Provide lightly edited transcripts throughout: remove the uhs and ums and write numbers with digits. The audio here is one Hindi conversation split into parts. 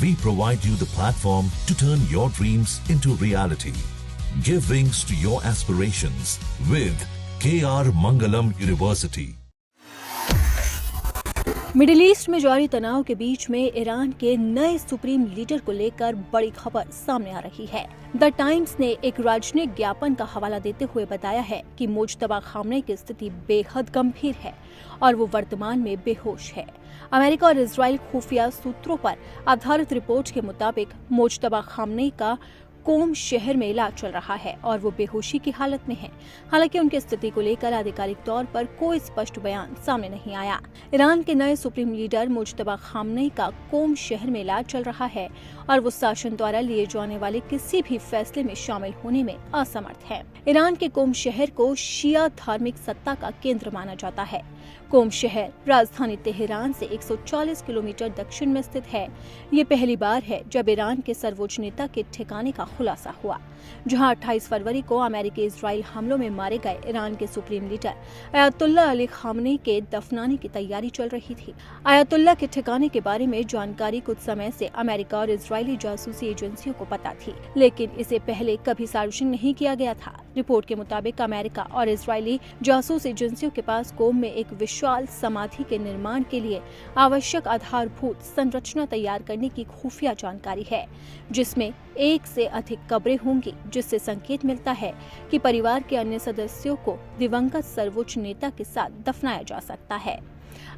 We provide you the platform to turn your dreams into reality. Give wings to your aspirations with KR Mangalam University. Middle east में जारी तनाव के बीच में ईरान के नए सुप्रीम लीडर को लेकर बड़ी खबर सामने आ रही है। द टाइम्स ने एक राजनयिक ज्ञापन का हवाला देते हुए बताया है कि मुज्तबा खामनेई की स्थिति बेहद गंभीर है और वो वर्तमान में बेहोश है। अमेरिका और इजराइल खुफिया सूत्रों पर आधारित रिपोर्ट के मुताबिक मुज्तबा खामनेई का कोम शहर में इलाज चल रहा है और वो बेहोशी की हालत में हैं। हालांकि उनकी स्थिति को लेकर आधिकारिक तौर पर कोई स्पष्ट बयान सामने नहीं आया। ईरान के नए सुप्रीम लीडर मुज्तबा खामनेई का कोम शहर में इलाज चल रहा है और वो शासन द्वारा लिए जाने वाले किसी भी फैसले में शामिल होने में असमर्थ है। ईरान के कोम शहर को शिया धार्मिक सत्ता का केंद्र माना जाता है। कोम शहर राजधानी तेहरान से 140 किलोमीटर दक्षिण में स्थित है। ये पहली बार है जब ईरान के सर्वोच्च नेता के ठिकाने का खुलासा हुआ, जहां 28 फरवरी को अमेरिकी इजराइल हमलों में मारे गए ईरान के supreme leader Ayatollah Ali Khamenei के दफनाने की तैयारी चल रही थी। अयातुल्ला के ठिकाने के बारे में जानकारी कुछ समय से अमेरिका और इजरायली जासूसी एजेंसियों को पता थी, लेकिन इसे पहले कभी सार्वजनिक नहीं किया गया था। रिपोर्ट के मुताबिक अमेरिका और इजरायली जासूस एजेंसियों के पास कोम में एक विशाल समाधि के निर्माण के लिए आवश्यक आधारभूत संरचना तैयार करने की खुफिया जानकारी है, जिसमें एक से अधिक कब्रें होंगी, जिससे संकेत मिलता है कि परिवार के अन्य सदस्यों को दिवंगत सर्वोच्च नेता के साथ दफनाया जा सकता है।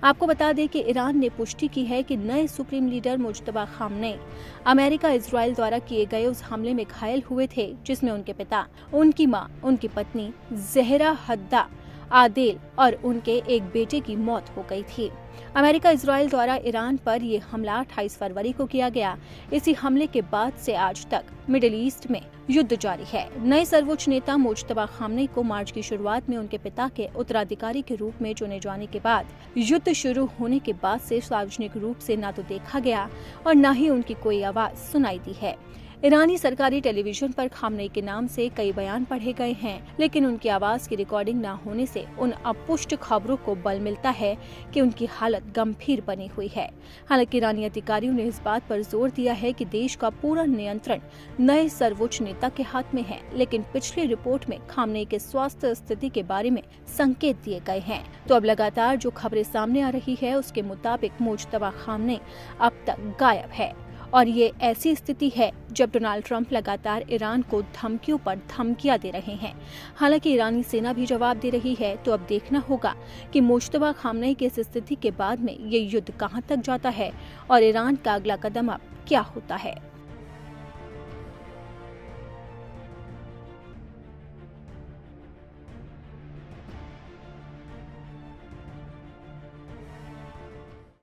आपको बता दें कि ईरान ने पुष्टि की है कि नए supreme leader Mojtaba Khamenei America Israel द्वारा किए गए उस हमले में घायल हुए थे, जिसमें उनके पिता, उनकी मां, उनकी पत्नी जहरा हद्दा आदेल और उनके एक बेटे की मौत हो गई थी। अमेरिका इजराइल द्वारा ईरान पर यह हमला 28 फरवरी को किया गया। इसी हमले के बाद से आज तक मिडिल ईस्ट में युद्ध जारी है। नए सर्वोच्च नेता मुज्तबा खामनेई को मार्च की शुरुआत में उनके पिता के उत्तराधिकारी के रूप में चुने जाने के बाद युद्ध शुरू होने के बाद से सार्वजनिक रूप से न तो देखा गया और न ही उनकी कोई आवाज सुनाई दी है। ईरानी सरकारी टेलीविजन पर खामनेई के नाम से कई बयान पढ़े गए हैं, लेकिन उनकी आवाज की रिकॉर्डिंग न होने से उन अपुष्ट खबरों को बल मिलता है कि उनकी हालत गंभीर बनी हुई है। हालांकि ईरानी अधिकारियों ने इस बात पर जोर दिया है कि देश का पूरा नियंत्रण नए सर्वोच्च नेता के हाथ में है, लेकिन पिछली रिपोर्ट में खामनेई के स्वास्थ्य स्थिति के बारे में संकेत दिए गए हैं। तो अब लगातार जो खबरें सामने आ रही है उसके मुताबिक मुज्तबा खामनेई अब तक गायब है और ये ऐसी स्थिति है जब डोनाल्ड ट्रंप लगातार ईरान को धमकियों पर धमकियां दे रहे हैं। हालांकि ईरानी सेना भी जवाब दे रही है, तो अब देखना होगा कि मुज्तबा खामनेई की इस स्थिति के बाद में ये युद्ध कहां तक जाता है और ईरान का अगला कदम अब क्या होता है।